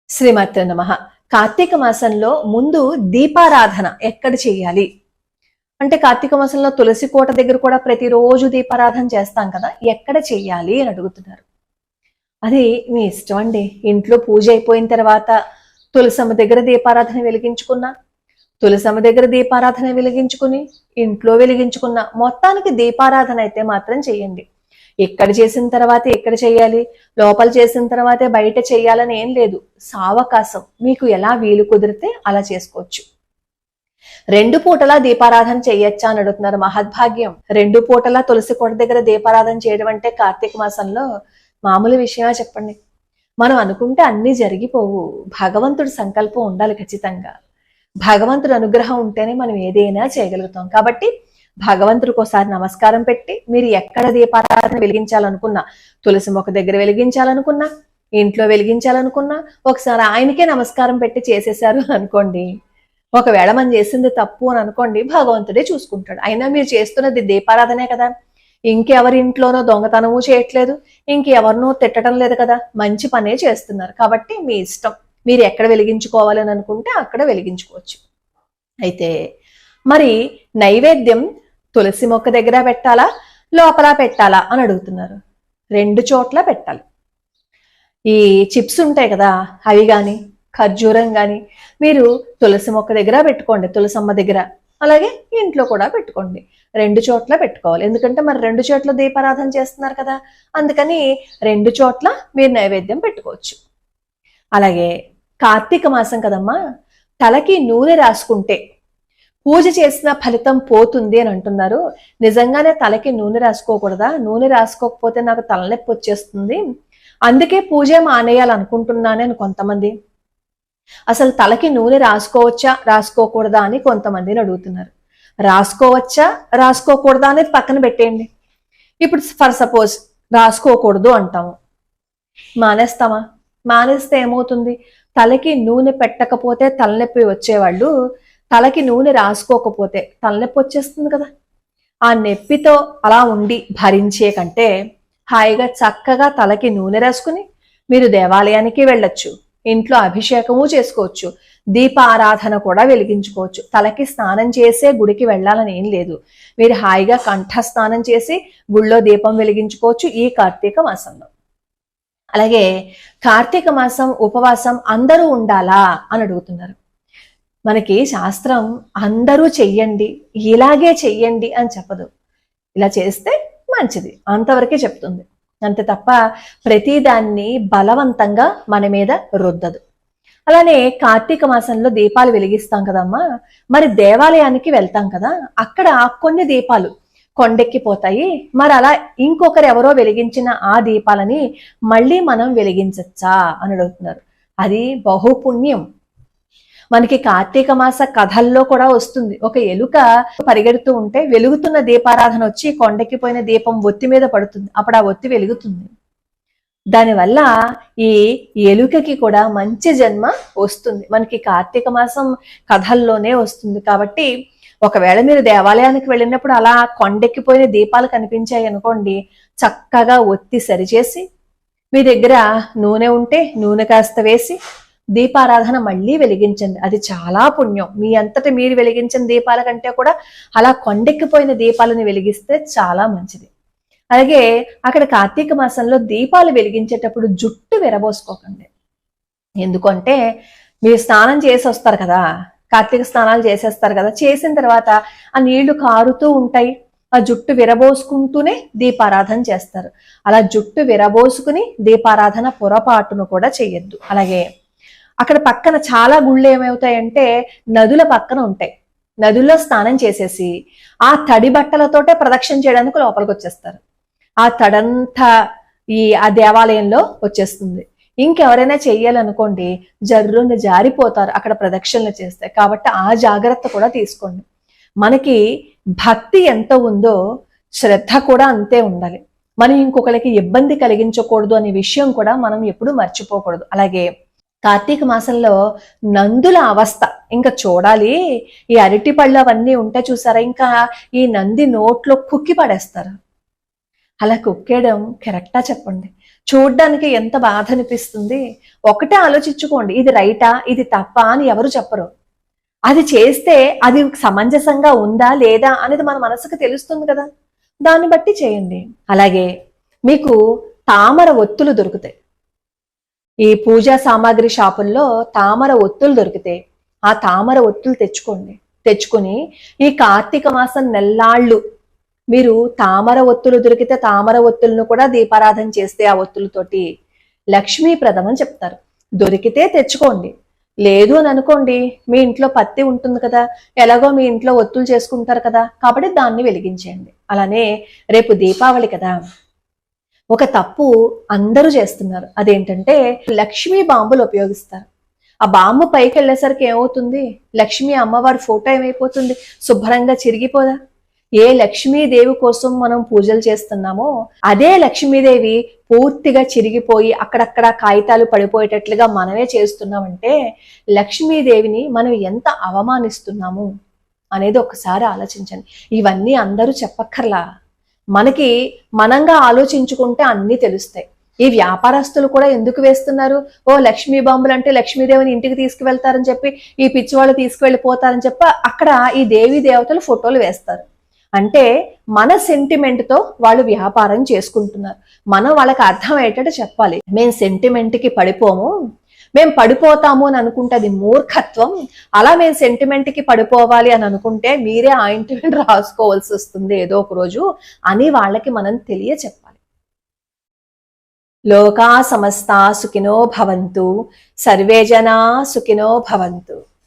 శ్రీమాత్రే నమః. కార్తీక మాసంలో ముందు దీపారాధన ఎక్కడ చేయాలి అంటే, కార్తీక మాసంలో తులసి కోట దగ్గర కూడా ప్రతిరోజు దీపారాధన చేస్తాం కదా, ఎక్కడ చెయ్యాలి అని అడుగుతున్నారు. అది మీ ఇష్టం అండి. ఇంట్లో పూజ అయిపోయిన తర్వాత తులసమ్మ దగ్గర దీపారాధన వెలిగించుకున్నా, తులసమ్మ దగ్గర దీపారాధన వెలిగించుకుని ఇంట్లో వెలిగించుకున్నా, మొత్తానికి దీపారాధన అయితే మాత్రం చెయ్యండి. ఎక్కడ చేసిన తర్వాత ఎక్కడ చెయ్యాలి, లోపల చేసిన తర్వాతే బయట చెయ్యాలని ఏం లేదు. సావకాశం మీకు ఎలా వీలు కుదిరితే అలా చేసుకోవచ్చు. 2 పూటలా దీపారాధన చెయ్యొచ్చా అని అడుగుతున్నారు. మహద్భాగ్యం. 2 పూటలా తులసి కోట దగ్గర దీపారాధన చేయడం అంటే కార్తీక మాసంలో మామూలు విషయమా చెప్పండి. మనం అనుకుంటే అన్నీ జరిగిపోవు. భగవంతుడి సంకల్పం ఉండాలి ఖచ్చితంగా. భగవంతుడి అనుగ్రహం ఉంటేనే మనం ఏదైనా చేయగలుగుతాం. కాబట్టి భగవంతుడికి ఒకసారి నమస్కారం పెట్టి, మీరు ఎక్కడ దీపారాధన వెలిగించాలనుకున్నా, తులసి మొక్క దగ్గర వెలిగించాలనుకున్నా, ఇంట్లో వెలిగించాలనుకున్నా, ఒకసారి ఆయనకే నమస్కారం పెట్టి చేసేశారు అనుకోండి. ఒకవేళ మనం చేసింది తప్పు అని అనుకోండి, భగవంతుడే చూసుకుంటాడు. అయినా మీరు చేస్తున్నది దీపారాధనే కదా, ఇంకెవరి ఇంట్లోనో దొంగతనము చేయట్లేదు, ఇంకెవరినో తిట్టడం లేదు కదా, మంచి పనే చేస్తున్నారు. కాబట్టి మీ ఇష్టం, మీరు ఎక్కడ వెలిగించుకోవాలని అనుకుంటే అక్కడ వెలిగించుకోవచ్చు. అయితే మరి నైవేద్యం తులసి మొక్క దగ్గర పెట్టాలా, లోపల పెట్టాలా అని అడుగుతున్నారు. 2 చోట్ల పెట్టాలి. ఈ చిప్స్ ఉంటాయి కదా, అవి కానీ ఖర్జూరం కానీ మీరు తులసి మొక్క దగ్గర పెట్టుకోండి, తులసమ్మ దగ్గర, అలాగే ఇంట్లో కూడా పెట్టుకోండి. 2 చోట్ల పెట్టుకోవాలి. ఎందుకంటే మరి 2 చోట్ల దీపారాధన చేస్తున్నారు కదా, అందుకని 2 చోట్ల మీరు నైవేద్యం పెట్టుకోవచ్చు. అలాగే కార్తీక మాసం కదమ్మా, తలకి నూనె రాసుకుంటే పూజ చేసిన ఫలితం పోతుంది అని అంటున్నారు. నిజంగానే తలకి నూనె రాసుకోకూడదా? నూనె రాసుకోకపోతే నాకు తలనొప్పి వచ్చేస్తుంది, అందుకే పూజ మానేయాలనుకుంటున్నాను అని కొంతమంది. అసలు తలకి నూనె రాసుకోవచ్చా రాసుకోకూడదా అని కొంతమందిని అడుగుతున్నారు. రాసుకోవచ్చా రాసుకోకూడదా అనేది పక్కన పెట్టేయండి. ఇప్పుడు ఫర్ సపోజ్ రాసుకోకూడదు అంటాము, మానేస్తామా? మానేస్తే ఏమవుతుంది? తలకి నూనె పెట్టకపోతే తలనొప్పి వచ్చేవాళ్ళు తలకి నూనె రాసుకోకపోతే తలనొప్పి వచ్చేస్తుంది కదా. ఆ నొప్పితో అలా ఉండి భరించే కంటే హాయిగా చక్కగా తలకి నూనె రాసుకుని మీరు దేవాలయానికి వెళ్ళొచ్చు, ఇంట్లో అభిషేకము చేసుకోవచ్చు, దీపారాధన కూడా వెలిగించుకోవచ్చు. తలకి స్నానం చేసే గుడికి వెళ్ళాలని ఏం లేదు. మీరు హాయిగా కంఠ స్నానం చేసి గుళ్ళో దీపం వెలిగించుకోవచ్చు ఈ కార్తీక మాసంలో. అలాగే కార్తీక మాసం ఉపవాసం అందరూ ఉండాలా అని అడుగుతున్నారు. మనకి శాస్త్రం అందరూ చెయ్యండి, ఇలాగే చెయ్యండి అని చెప్పదు. ఇలా చేస్తే మంచిది అంతవరకే చెప్తుంది, అంతే తప్ప ప్రతిదాన్ని బలవంతంగా మన మీద రుద్దదు. అలానే కార్తీక మాసంలో దీపాలు వెలిగిస్తాం కదమ్మా, మరి దేవాలయానికి వెళ్తాం కదా, అక్కడ కొన్ని దీపాలు కొండెక్కిపోతాయి. మరి అలా ఇంకొకరు ఎవరో వెలిగించిన ఆ దీపాలని మళ్ళీ మనం వెలిగించచ్చా అని అడుగుతున్నారు. అది బహుపుణ్యం. మనకి కార్తీక మాస కథల్లో కూడా వస్తుంది. ఒక ఎలుక పరిగెడుతూ ఉంటే వెలుగుతున్న దీపారాధన వచ్చి కొండెక్కిపోయిన దీపం ఒత్తి మీద పడుతుంది, అప్పుడు ఆ ఒత్తి వెలుగుతుంది. దానివల్ల ఈ ఎలుకకి కూడా మంచి జన్మ వస్తుంది. మనకి కార్తీక మాసం కథల్లోనే వస్తుంది. కాబట్టి ఒకవేళ మీరు దేవాలయానికి వెళ్ళినప్పుడు అలా కొండెక్కిపోయిన దీపాలు కనిపించాయి అనుకోండి, చక్కగా ఒత్తి సరిచేసి మీ దగ్గర నూనె ఉంటే నూనె కాస్త వేసి దీపారాధన మళ్ళీ వెలిగించండి. అది చాలా పుణ్యం. మీ అంతటా మీరు వెలిగించిన దీపాల కంటే కూడా అలా కొండెక్కిపోయిన దీపాలను వెలిగిస్తే చాలా మంచిది. అలాగే అక్కడ కార్తీక మాసంలో దీపాలు వెలిగించేటప్పుడు జుట్టు విరబోసుకోకండి. ఎందుకంటే మీరు స్నానం చేసి వస్తారు కదా, కార్తీక స్నానాలు చేసేస్తారు కదా, చేసిన తర్వాత ఆ నీళ్లు కారుతూ ఉంటాయి, ఆ జుట్టు విరబోసుకుంటూనే దీపారాధన చేస్తారు. అలా జుట్టు విరబోసుకుని దీపారాధన పొరపాటును కూడా చెయ్యొద్దు. అలాగే అక్కడ పక్కన చాలా గుళ్ళు ఏమవుతాయంటే నదుల పక్కన ఉంటాయి. నదుల్లో స్నానం చేసేసి ఆ తడి బట్టలతోటే ప్రదక్షిణ చేయడానికి లోపలికి వచ్చేస్తారు. ఆ తడంతా ఆ దేవాలయంలో వచ్చేస్తుంది. ఇంకెవరైనా చెయ్యాలనుకోండి, జర్రుని జారిపోతారు అక్కడ ప్రదక్షిణలు చేస్తే. కాబట్టి ఆ జాగ్రత్త కూడా తీసుకోండి. మనకి భక్తి ఎంత ఉందో శ్రద్ధ కూడా అంతే ఉండాలి. మనం ఇంకొకరికి ఇబ్బంది కలిగించకూడదు అనే విషయం కూడా మనం ఎప్పుడూ మర్చిపోకూడదు. అలాగే కార్తీక మాసంలో నందుల అవస్థ ఇంకా చూడాలి. ఈ అరటి పళ్ళు అవన్నీ ఉంటే చూసారా, ఇంకా ఈ నంది నోట్లో కుక్కి పడేస్తారు. అలా కుక్కేయడం కరెక్టా చెప్పండి? చూడ్డానికి ఎంత బాధ అనిపిస్తుంది. ఒకటే ఆలోచించుకోండి, ఇది రైటా ఇది తప్పా అని ఎవరు చెప్పరు. అది చేస్తే అది సమంజసంగా ఉందా లేదా అనేది మన మనసుకు తెలుస్తుంది కదా, దాన్ని బట్టి చేయండి. అలాగే మీకు తామర ఒత్తులు దొరుకుతాయి. ఈ పూజా సామాగ్రి షాపుల్లో తామర ఒత్తులు దొరికితే ఆ తామర ఒత్తులు తెచ్చుకొని ఈ కార్తీక మాసం నెల్లాళ్ళు మీరు తామర ఒత్తులు దొరికితే తామర ఒత్తులను కూడా దీపారాధన చేస్తే ఆ ఒత్తులతోటి లక్ష్మీప్రదం అని చెప్తారు. దొరికితే తెచ్చుకోండి, లేదు అని అనుకోండి మీ ఇంట్లో పత్తి ఉంటుంది కదా, ఎలాగో మీ ఇంట్లో ఒత్తులు చేసుకుంటారు కదా, కాబట్టి దాన్ని వెలిగించేయండి. అలానే రేపు దీపావళి కదా, ఒక తప్పు అందరూ చేస్తున్నారు. అదేంటంటే లక్ష్మీ బాంబులు ఉపయోగిస్తారు. ఆ బాంబు పైకి వెళ్ళేసరికి ఏమవుతుంది, లక్ష్మీ అమ్మవారి ఫోటో ఏమైపోతుంది, శుభ్రంగా చిరిగిపోదా? ఏ లక్ష్మీదేవి కోసం మనం పూజలు చేస్తున్నామో అదే లక్ష్మీదేవి పూర్తిగా చిరిగిపోయి అక్కడక్కడ కాగితాలు పడిపోయేటట్లుగా మనమే చేస్తున్నామంటే లక్ష్మీదేవిని మనం ఎంత అవమానిస్తున్నాము అనేది ఒకసారి ఆలోచించండి. ఇవన్నీ అందరూ చెప్పక్కర్లా, మనకి మనంగా ఆలోచించుకుంటే అన్నీ తెలుస్తాయి. ఈ వ్యాపారస్తులు కూడా ఎందుకు వేస్తున్నారు, ఓ లక్ష్మీ బాంబులు అంటే లక్ష్మీదేవిని ఇంటికి తీసుకువెళ్తారని చెప్పి ఈ పిచ్చివాళ్ళు తీసుకువెళ్ళిపోతారని చెప్పి అక్కడ ఈ దేవీ దేవతలు ఫోటోలు వేస్తారు. అంటే మన సెంటిమెంట్ తో వాళ్ళు వ్యాపారం చేసుకుంటున్నారు. మనం వాళ్ళకి అర్థమయ్యేటట్టు చెప్పాలి, మేము సెంటిమెంట్కి పడిపోము, మేము పడిపోతాము అని అనుకుంటే అది మూర్ఖత్వం. అలా మేము సెంటిమెంట్కి పడిపోవాలి అని అనుకుంటే మీరే ఆయింట్మెంట్ రాసుకోవాల్సి వస్తుంది ఏదో ఒక రోజు అని వాళ్ళకి మనం తెలియచెప్పాలి. లోకా సమస్తా సుఖినో భవంతు, సర్వే జనా సుఖినో భవంతు.